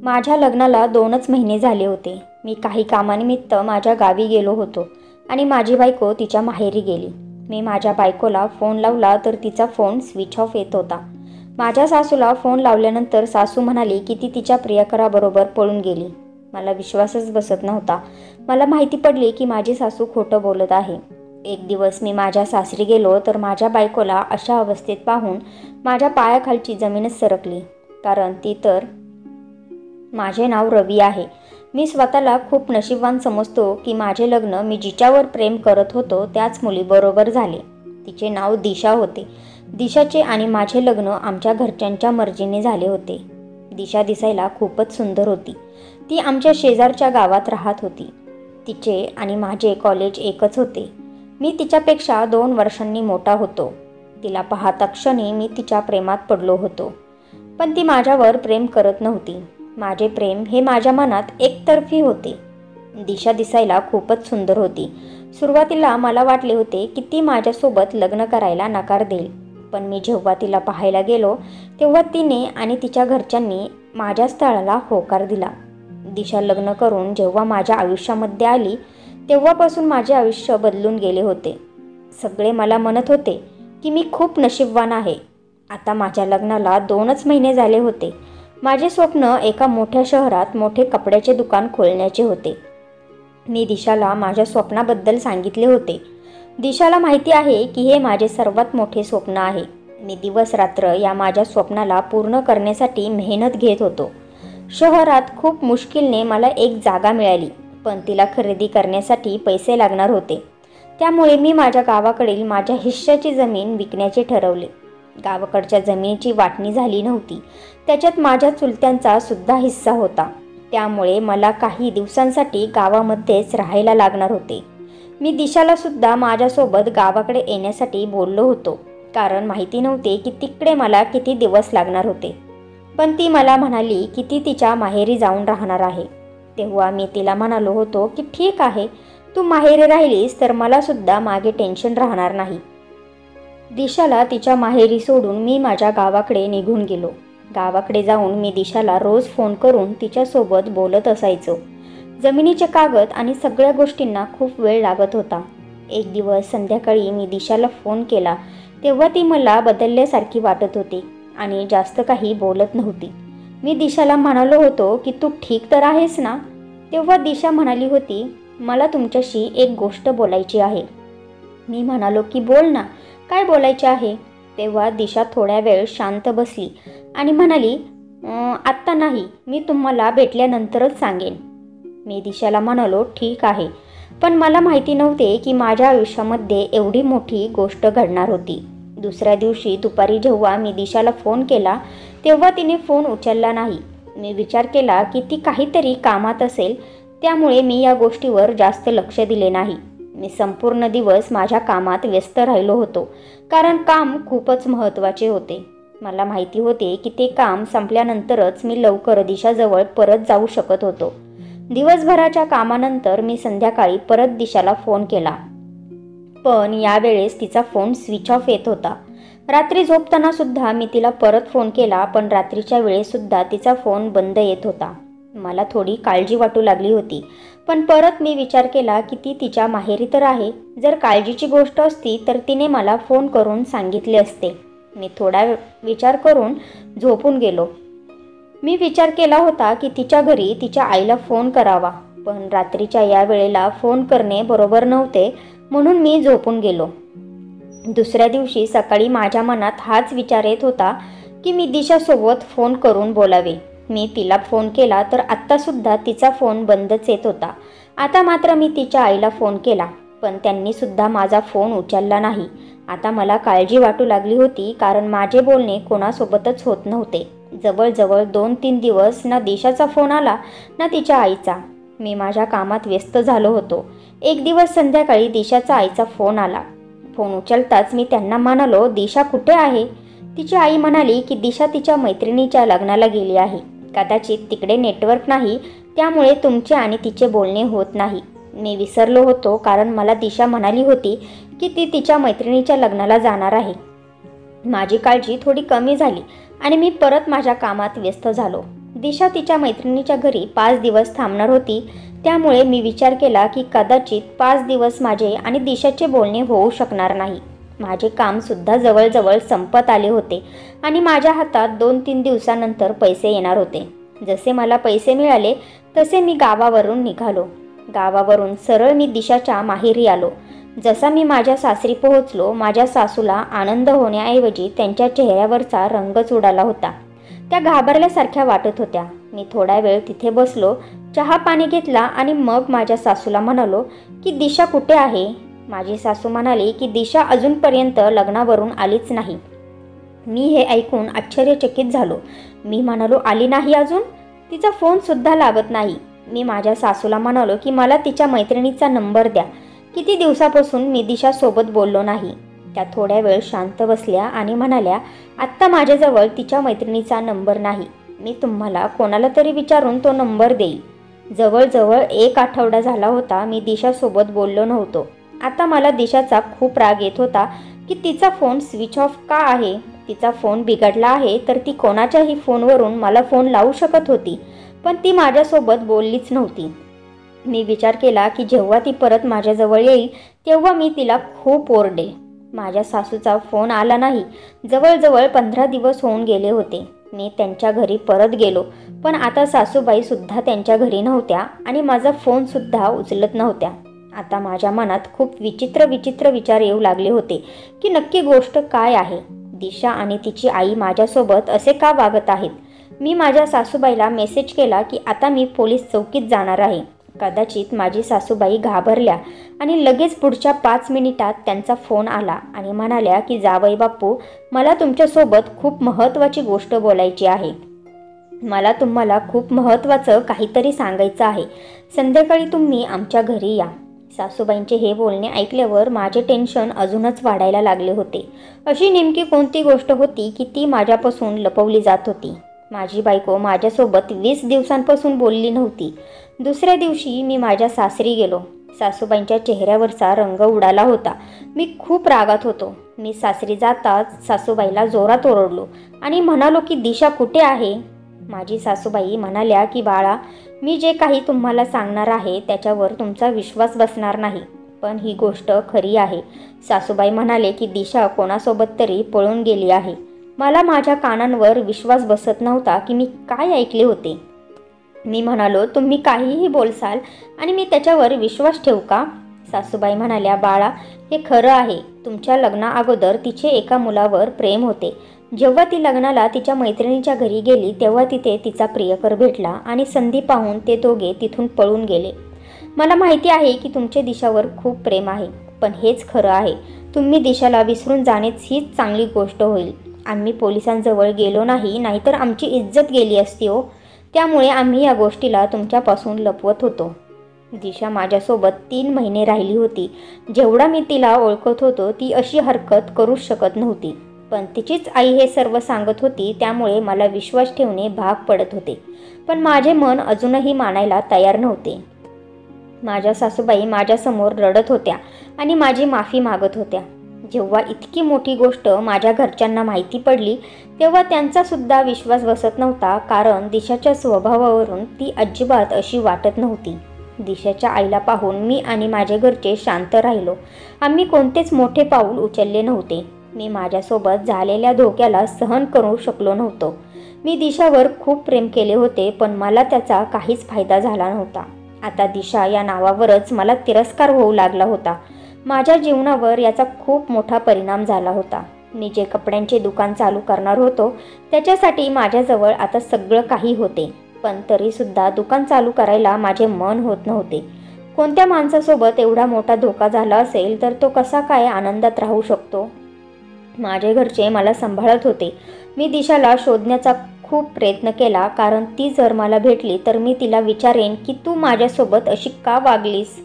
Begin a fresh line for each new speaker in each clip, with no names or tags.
माझ्या लग्नाला 2च महिने झाले होते. मी काही कामानिमित्त माझ्या गावी गेलो होतो आणि माझी बायको तिच्या माहेरी गेली. मी माझ्या बायकोला फोन लावला तर तिचा फोन स्विच ऑफ येत होता. माझ्या सासूला फोन लावल्यानंतर सासू म्हणाली की ती तिच्या प्रियकराबरोबर पळून गेली. मला विश्वासच बसत नव्हता. मला माहिती पडली की माझी सासू खोटं बोलत आहे. एक दिवस मी माझ्या सासरी गेलो तर माझ्या बायकोला अशा अवस्थेत पाहून माझ्या पायाखालची जमीनच सरकली. कारण ती तर माझे नाव रवी आहे. मी स्वतःला खूप नशीबवान समजतो की माझे लग्न मी जिच्यावर प्रेम करत होतो त्याच मुलीबरोबर झाले. तिचे नाव दिशा होते. दिशाचे आणि माझे लग्न आमच्या घरच्यांच्या मर्जीने झाले होते. दिशा दिसायला खूपच सुंदर होती. ती आमच्या शेजारच्या गावात राहत होती. तिचे आणि माझे कॉलेज एकच होते. मी तिच्यापेक्षा 2 वर्षांनी मोठा होतो. तिला पाहता क्षणी मी तिच्या प्रेमात पडलो होतो. पण ती माझ्यावर प्रेम करत नव्हती. माझे प्रेम हे माझ्या मनात एकतर्फी होते. दिशा दिसायला खूपच सुंदर होती. सुरुवातीला मला वाटले होते की ती माझ्यासोबत लग्न करायला नकार देईल. पण मी जेव्हा तिला पाहायला गेलो तेव्हा तिने आणि तिच्या घरच्यांनी माझ्या स्थळाला होकार दिला. दिशा लग्न करून जेव्हा माझ्या आयुष्यामध्ये आली तेव्हापासून माझे आयुष्य बदलून गेले होते. सगळे मला म्हणत होते की मी खूप नशीबवान आहे. आता माझ्या लग्नाला 2च महिने झाले होते. माझे स्वप्न एका मोठ्या शहरात मोठे कपड्याचे दुकान खोलण्याचे होते. मी दिशाला माझ्या स्वप्नाबद्दल सांगितले होते. दिशाला माहिती आहे की हे माझे सर्वात मोठे स्वप्न आहे. मी दिवस रात्र या माझ्या स्वप्नाला पूर्ण करण्यासाठी मेहनत घेत होतो. शहरात खूप मुश्किलने मला एक जागा मिळाली, पण तिला खरेदी करण्यासाठी पैसे लागणार होते. त्यामुळे मी माझ्या गावाकडील माझ्या हिश्श्याची जमीन विकण्याचे ठरवले. गावाकडच्या जमिनीची वाटणी झाली नव्हती. त्याच्यात माझ्या चुलत्यांचा सुद्धा हिस्सा होता. त्यामुळे मला काही दिवसांसाठी गावामध्येच राहायला लागणार होते. मी दिशाला सुद्धा माझ्यासोबत गावाकडे येण्यासाठी बोललो होतो, कारण माहिती नव्हते की तिकडे मला किती दिवस लागणार होते. पण ती मला म्हणाली की ती तिच्या माहेरी जाऊन राहणार आहे. तेव्हा मी तिला म्हणालो होतो की ठीक आहे, तू माहेरी राहिलीस तर मला सुद्धा मागे टेन्शन राहणार नाही. दिशाला तिच्या माहेरी सोडून मी माझ्या गावाकडे निघून गेलो. गावाकडे जाऊन मी दिशाला रोज फोन करून तिच्यासोबत बोलत असायचो. जमिनीचे कागद आणि सगळ्या गोष्टींना खूप वेळ लागत होता. एक दिवस संध्याकाळी मी दिशाला फोन केला तेव्हा ती मला बदलल्यासारखी वाटत होती आणि जास्त काही बोलत नव्हती. मी दिशाला म्हणालो होतो की तू ठीक तर आहेस ना? तेव्हा दिशा म्हणाली होती, मला तुमच्याशी एक गोष्ट बोलायची आहे. मी म्हणालो की बोल ना, काय बोलायचे आहे? तेव्हा दिशा थोड्या वेळ शांत बसली आणि म्हणाली, आत्ता नाही, मी तुम्हाला भेटल्यानंतरच सांगेन. मी दिशाला म्हणालो ठीक आहे. पण मला माहिती नव्हते की माझ्या आयुष्यामध्ये एवढी मोठी गोष्ट घडणार होती. दुसऱ्या दिवशी दुपारी जेव्हा मी दिशाला फोन केला तेव्हा तिने फोन उचलला नाही. मी विचार केला की ती काहीतरी कामात असेल, त्यामुळे मी या गोष्टीवर जास्त लक्ष दिले नाही. मी संपूर्ण दिवस माझ्या कामात व्यस्त राहिलो होतो, कारण काम खूपच महत्त्वाचे होते. मला माहिती होते की ते काम संपल्यानंतरच मी लवकर दिशाजवळ परत जाऊ शकत होतो. दिवसभराच्या कामानंतर मी संध्याकाळी परत दिशाला फोन केला, पण यावेळेस तिचा फोन स्विच ऑफ येत होता. रात्री झोपताना सुद्धा मी तिला परत फोन केला, पण रात्रीच्या वेळेसुद्धा तिचा फोन बंद येत होता. मला थोडी काळजी वाटू लागली होती. पण परत मी विचार केला की ती तिच्या माहेरी तर आहे. जर काळजीची गोष्ट असती तर तिने मला फोन करून सांगितले असते. मी थोडा विचार करून झोपून गेलो. मी विचार केला होता की तिच्या घरी तिच्या आईला फोन करावा, पण रात्रीच्या या वेळेला फोन करणे बरोबर नव्हते, म्हणून मी झोपून गेलो. दुसऱ्या दिवशी सकाळी माझ्या मनात हाच विचार येत होता की मी दिशासोबत फोन करून बोलावे. मी तिला फोन केला तर आत्तासुद्धा तिचा फोन बंदच येत होता. आता मात्र मी तिच्या आईला फोन केला, पण त्यांनीसुद्धा माझा फोन उचलला नाही. आता मला काळजी वाटू लागली होती, कारण माझे बोलणे कोणासोबतच होत नव्हते. जवळजवळ 2-3 दिवस ना दिशाचा फोन आला ना तिच्या आईचा. मी माझ्या कामात व्यस्त झालो होतो. एक दिवस संध्याकाळी दिशाचा आईचा फोन आला. फोन उचलताच मी त्यांना म्हणालो, दिशा कुठे आहे? तिची आई म्हणाली की दिशा तिच्या मैत्रिणीच्या लग्नाला गेली आहे. कदाचित तिकडे नेटवर्क नाही, त्यामुळे तुमचे आणि तिचे बोलणे होत नाही. मी विसरलो होतो, कारण मला दिशा म्हणाली होती की ती तिच्या मैत्रिणीच्या लग्नाला जाणार आहे. माझी काळजी थोडी कमी झाली आणि मी परत माझ्या कामात व्यस्त झालो. दिशा तिच्या मैत्रिणीच्या घरी 5 दिवस थांबणार होती, त्यामुळे मी विचार केला की कदाचित 5 दिवस माझे आणि दिशाचे बोलणे होऊ शकणार नाही. माझे कामसुद्धा जवळजवळ संपत आले होते आणि माझ्या हातात 2-3 दिवसानंतर पैसे येणार होते. जसे मला पैसे मिळाले तसे मी गावावरून निघालो. गावावरून सरळ मी दिशाच्या माहेरी आलो. जसा मी माझ्या सासरी पोहोचलो, माझ्या सासूला आनंद होण्याऐवजी त्यांच्या चेहऱ्यावरचा रंगच उडाला होता. त्या घाबरल्यासारख्या वाटत होत्या. मी थोडा वेळ तिथे बसलो, चहा पाणी घेतला आणि मग माझ्या सासूला म्हणालो की दिशा कुठे आहे. माझी सासू म्हणाली की दिशा अजूनपर्यंत लग्नावरून आलीच नाही. मी हे ऐकून आश्चर्यचकित झालो. मी म्हणालो, आली नाही अजून? तिचा फोनसुद्धा लागत नाही. मी माझ्या सासूला म्हणालो की मला तिच्या मैत्रिणीचा नंबर द्या. किती दिवसापासून मी दिशासोबत बोललो नाही. त्या थोड्या वेळ शांत बसल्या आणि म्हणाल्या, आत्ता माझ्याजवळ तिच्या मैत्रिणीचा नंबर नाही. मी तुम्हाला कोणाला तरी विचारून तो नंबर देईल. जवळजवळ 1 आठवडा झाला होता मी दिशासोबत बोललो नव्हतो. आता मला दिशाचा खूप राग येत होता की तिचा फोन स्विच ऑफ का आहे. तिचा फोन बिघडला आहे तर ती कोणाच्याही फोनवरून मला फोन लावू शकत होती, पण ती माझ्यासोबत बोललीच नव्हती. मी विचार केला की जेव्हा ती परत माझ्याजवळ येईल तेव्हा मी तिला खूप ओरडेल. माझ्या सासूचा फोन आला नाही. जवळजवळ 15 दिवस होऊन गेले होते. मी त्यांच्या घरी परत गेलो, पण आता सासूबाईसुद्धा त्यांच्या घरी नव्हत्या आणि माझा फोनसुद्धा उचलत नव्हत्या. आता माझ्या मनात खूप विचित्र विचार येऊ लागले होते की नक्की गोष्ट काय आहे. दिशा आणि तिची आई माझ्यासोबत असे का वागत आहेत. मी माझ्या सासूबाईला मेसेज केला की आता मी पोलीस चौकीत जाणार आहे. कदाचित माझी सासूबाई घाबरल्या आणि लगेच पुढच्या 5 मिनिटात त्यांचा फोन आला आणि म्हणाल्या की जावई बापू, मला तुमच्यासोबत खूप महत्त्वाची गोष्ट बोलायची आहे. मला तुम्हाला खूप महत्त्वाचं काहीतरी सांगायचं आहे. संध्याकाळी तुम्ही आमच्या घरी या. सासूबाईंचे हे बोलणे ऐकल्यावर माझे टेन्शन अजूनच वाढायला लागले होते. अशी नेमकी कोणती गोष्ट होती की ती माझ्यापासून लपवली जात होती. माझी बायको माझ्यासोबत 20 दिवसांपासून बोलली नव्हती. दुसऱ्या दिवशी मी माझ्या सासरी गेलो. सासूबाईंच्या चेहऱ्यावरचा रंग उडाला होता. मी खूप रागात होतो. मी सासरी जाताच सासूबाईला जोरात ओरडलो आणि म्हणालो की दिशा कुठे आहे. माझी सासूबाई म्हणाल्या की बाळा, मी जे काही तुम्हाला सांगणार आहे त्याच्यावर तुमचा विश्वास बसणार नाही, पण ही गोष्ट खरी आहे. सासूबाई म्हणाले की दिशा कोणासोबत तरी पळून गेली आहे. मला माझ्या कानांवर विश्वास बसत नव्हता की मी काय ऐकले होते. मी म्हणालो, तुम्ही काहीही बोलसाल आणि मी त्याच्यावर विश्वास ठेवू का. सासूबाई म्हणाल्या, बाळा, हे खरं आहे. तुमच्या लग्नाअगोदर तिचे एका मुलावर प्रेम होते. जेव्हा ती लग्नाला तिच्या मैत्रिणीच्या घरी गेली तेव्हा तिथे तिचा प्रियकर भेटला आणि संधी पाहून ते दोघे तिथून पळून गेले. मला माहिती आहे की तुमचे दिशावर खूप प्रेम आहे, पण हेच खरं आहे. तुम्ही दिशाला विसरून जाणेच हीच चांगली गोष्ट होईल. आम्ही पोलिसांजवळ गेलो नाही, नाहीतर आमची इज्जत गेली असती हो. त्यामुळे आम्ही या गोष्टीला तुमच्यापासून लपवत होतो. दिशा माझ्यासोबत 3 महिने राहिली होती. जेवढा मी तिला ओळखत होतो ती अशी हरकत करूच शकत नव्हती, पण तिचीच आई हे सर्व सांगत होती, त्यामुळे मला विश्वास ठेवणे भाग पडत होते. पण माझे मन अजूनही मानायला तयार नव्हते. माझ्या सासूबाई माझ्यासमोर रडत होत्या आणि माझी माफी मागत होत्या. जेव्हा इतकी मोठी गोष्ट माझ्या घरच्यांना माहिती पडली तेव्हा त्यांचासुद्धा विश्वास बसत नव्हता, कारण दिशाच्या स्वभावावरून ती अजिबात अशी वाटत नव्हती. दिशाच्या आईला पाहून मी आणि माझे घरचे शांत राहिलो. आम्ही कोणतेच मोठे पाऊल उचलले नव्हते. मी माझ्यासोबत झालेल्या धोक्याला सहन करू शकलो नव्हतो. मी दिशावर खूप प्रेम केले होते, पण मला त्याचा काहीच फायदा झाला नव्हता. आता दिशा या नावावरच मला तिरस्कार होऊ लागला होता. माझ्या जीवनावर याचा खूप मोठा परिणाम झाला होता. मी जे कपड्यांचे दुकान चालू करणार होतो त्याच्यासाठी माझ्याजवळ आता सगळं काही होते, पण तरीसुद्धा दुकान चालू करायला माझे मन होत नव्हते. कोणत्या माणसासोबत एवढा मोठा धोका झाला असेल तर तो कसा काय आनंदात राहू शकतो. माझे घरचे मला सांभाळत होते. मी दिशाला शोधण्याचा खूप प्रयत्न केला, कारण ती जर मला भेटली तर मी तिला विचारेन की तू माझ्यासोबत अशी का वागलीस.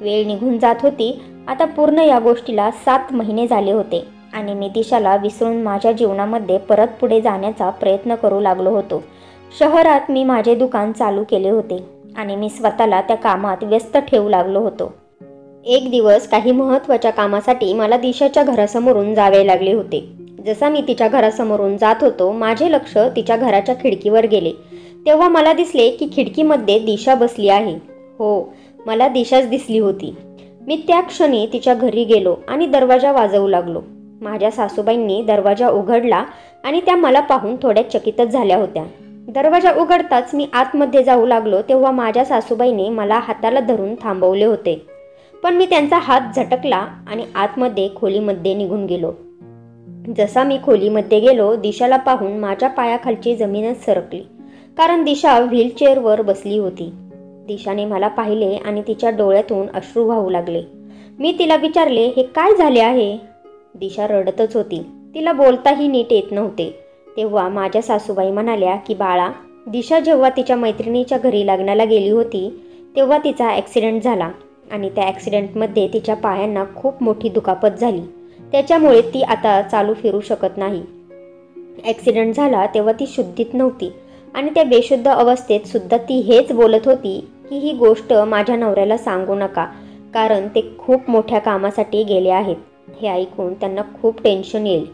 वेळ निघून जात होती. आता पूर्ण या गोष्टीला 7 महिने झाले होते आणि मी दिशाला विसरून माझ्या जीवनामध्ये परत पुढे जाण्याचा प्रयत्न करू लागलो होतो. शहरात मी माझे दुकान चालू केले होते आणि मी स्वतःला त्या कामात व्यस्त ठेवू लागलो होतो. एक दिवस काही महत्त्वाच्या कामासाठी मला दिशाच्या घरासमोरून जावे लागले होते. जसा मी तिच्या घरासमोरून जात होतो माझे लक्ष तिच्या घराच्या खिडकीवर गेले. तेव्हा मला दिसले की खिडकीमध्ये दिशा बसली आहे. हो, मला दिशाच दिसली होती. मी त्या क्षणी तिच्या घरी गेलो आणि दरवाजा वाजवू लागलो. माझ्या सासूबाईंनी दरवाजा उघडला आणि त्या मला पाहून थोड्या चकितच झाल्या होत्या. दरवाजा उघडताच मी आतमध्ये जाऊ लागलो तेव्हा माझ्या सासूबाईंनी मला हाताला धरून थांबवले होते. पण मी त्यांचा हात झटकला आणि आतमध्ये खोलीमध्ये निघून गेलो. जसा मी खोलीमध्ये गेलो, दिशाला पाहून माझ्या पायाखालची जमीनच सरकली, कारण दिशा व्हीलचेअरवर बसली होती. दिशाने मला पाहिले आणि तिच्या डोळ्यातून अश्रू वाहू लागले. मी तिला विचारले, हे काय झाले आहे? दिशा रडतच होती. तिला बोलताही नीट येत नव्हते. तेव्हा माझ्या सासूबाई म्हणाल्या की बाळा, दिशा जेव्हा तिच्या मैत्रिणीच्या घरी लग्नाला गेली होती तेव्हा तिचा ॲक्सिडेंट झाला आणि त्या ॲक्सिडेंटमध्ये तिच्या पायांना खूप मोठी दुखापत झाली. त्याच्यामुळे ती आता चालू फिरू शकत नाही. ॲक्सिडेंट झाला तेव्हा ती शुद्धीत नव्हती आणि त्या बेशुद्ध अवस्थेत सुद्धा ती हेच बोलत होती की ही गोष्ट माझ्या नवऱ्याला सांगू नका, कारण ते खूप मोठ्या कामासाठी गेले आहेत. हे ऐकून त्यांना खूप टेन्शन येईल.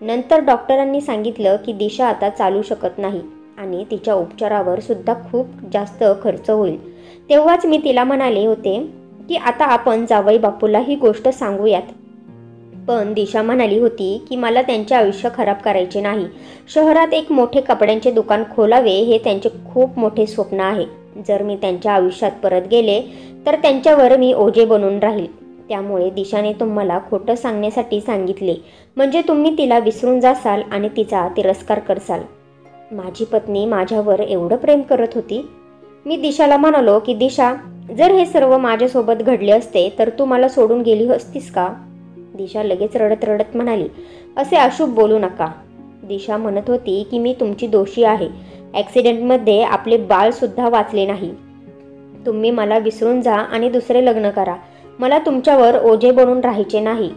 नंतर डॉक्टरांनी सांगितलं की दिशा आता चालू शकत नाही आणि तिच्या उपचारावर सुद्धा खूप जास्त खर्च होईल. तेव्हाच मी तिला म्हणाले होते की आता आपण जावई बापूला ही गोष्ट सांगूयात. पण दिशा म्हणाली होती की मला त्यांचे आयुष्य खराब करायचे नाही. शहरात एक मोठे कपड्यांचे दुकान खोलावे हे त्यांचे खूप मोठे स्वप्न आहे. जर मी त्यांच्या आयुष्यात परत गेले तर त्यांच्यावर मी ओझे बनून राहील. त्यामुळे दिशाने तुम्हाला खोटं सांगण्यासाठी सांगितले, म्हणजे तुम्ही तिला विसरून जासाल आणि तिचा तिरस्कार करसाल. माझी पत्नी माझ्यावर एवढं प्रेम करत होती. मी दिशाला म्हणालो की दिशा, जर हे सर्व माझ्यासोबत घडले असते तर तू मला सोडून गेली असतीस का? दिशा लगेच रडत रडत म्हणाली, असे अशुभ बोलू नका. दिशा म्हणत होती की मी तुमची दोषी आहे. ॲक्सिडेंटमध्ये आपले बाळसुद्धा वाचले नाही. तुम्ही मला विसरून जा आणि दुसरे लग्न करा. मला तुमच्यावर ओझे बनून राहायचे नाही.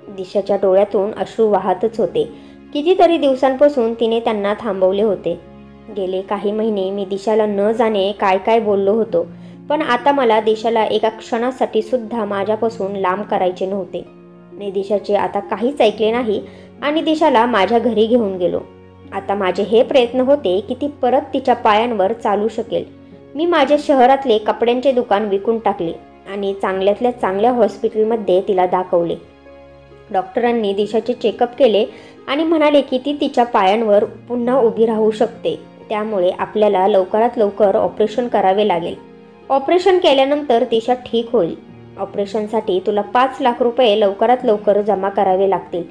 दिशाच्या डोळ्यातून अश्रू वाहतच होते. कितीतरी दिवसांपासून तिने त्यांना थांबवले होते. गेले काही महिने मी दिशाला न जाणे काय काय बोललो होतो, पण आता मला दिशाला एका क्षणासाठी सुद्धा माझ्यापासून लांब करायचे नव्हते. मी दिशाचे आता काहीच ऐकले नाही आणि दिशाला माझ्या घरी घेऊन गेलो. आता माझे हे प्रयत्न होते की ती परत तिच्या पायांवर चालू शकेल. मी माझे शहरातले कपड्यांचे दुकान विकून टाकले आणि चांगल्यातल्या चांगल्या हॉस्पिटलमध्ये तिला दाखवले. डॉक्टरांनी दिशाचे चेकअप केले आणि म्हणाले की ती तिच्या पायांवर पुन्हा उभी राहू शकते. त्यामुळे आपल्याला लवकरात लवकर ऑपरेशन करावे लागेल. ऑपरेशन केल्यानंतर दिशा ठीक होईल. ऑपरेशनसाठी तुला 5 लाख रुपये लवकरात लवकर जमा करावे लागतील.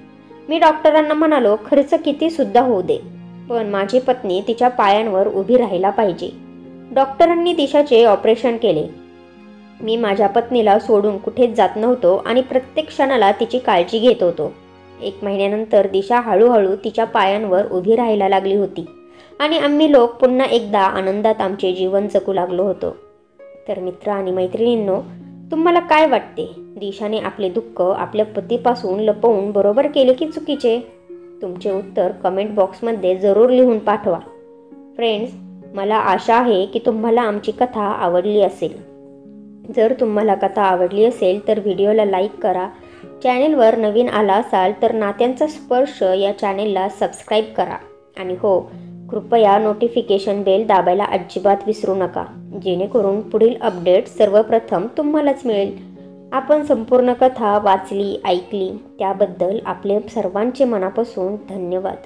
मी डॉक्टरांना म्हणालो, खर्च किती सुद्धा होऊ दे, पण माझी पत्नी तिच्या पायांवर उभी राहायला पाहिजे. डॉक्टरांनी दिशाचे ऑपरेशन केले. मी माझ्या पत्नीला सोडून कुठेच जात नव्हतो आणि प्रत्येक क्षणाला तिची काळजी घेत होतो. 1 महिन्यानंतर दिशा हळूहळू तिच्या पायांवर उभी राहायला लागली होती आणि आम्ही लोक पुन्हा एकदा आनंदात आमचे जीवन जगू लागलो होतो. तर मित्र आणि मैत्रिणींनो, तुम्हाला काय वाटते? दिशाने आपले दुःख आपल्या पतीपासून लपवून बरोबर केले की चुकीचे? तुमचे उत्तर कमेंट बॉक्समध्ये जरूर लिहून पाठवा. फ्रेंड्स, मला आशा आहे की तुम्हाला आमची कथा आवडली असेल. जर तुम्हाला कथा आवडली असेल तर व्हिडिओला लाईक करा. चॅनेलवर नवीन आला असाल तर नात्यांचा स्पर्श या चॅनेलला सबस्क्राईब करा. आणि हो, कृपया नोटिफिकेशन बेल दाबायला अजिबात विसरू नका, जेणेकरून पुढील अपडेट सर्वप्रथम तुम्हालाच मिळेल. आपण संपूर्ण कथा वाचली, ऐकली त्याबद्दल आपले सर्वांचे मनापासून धन्यवाद.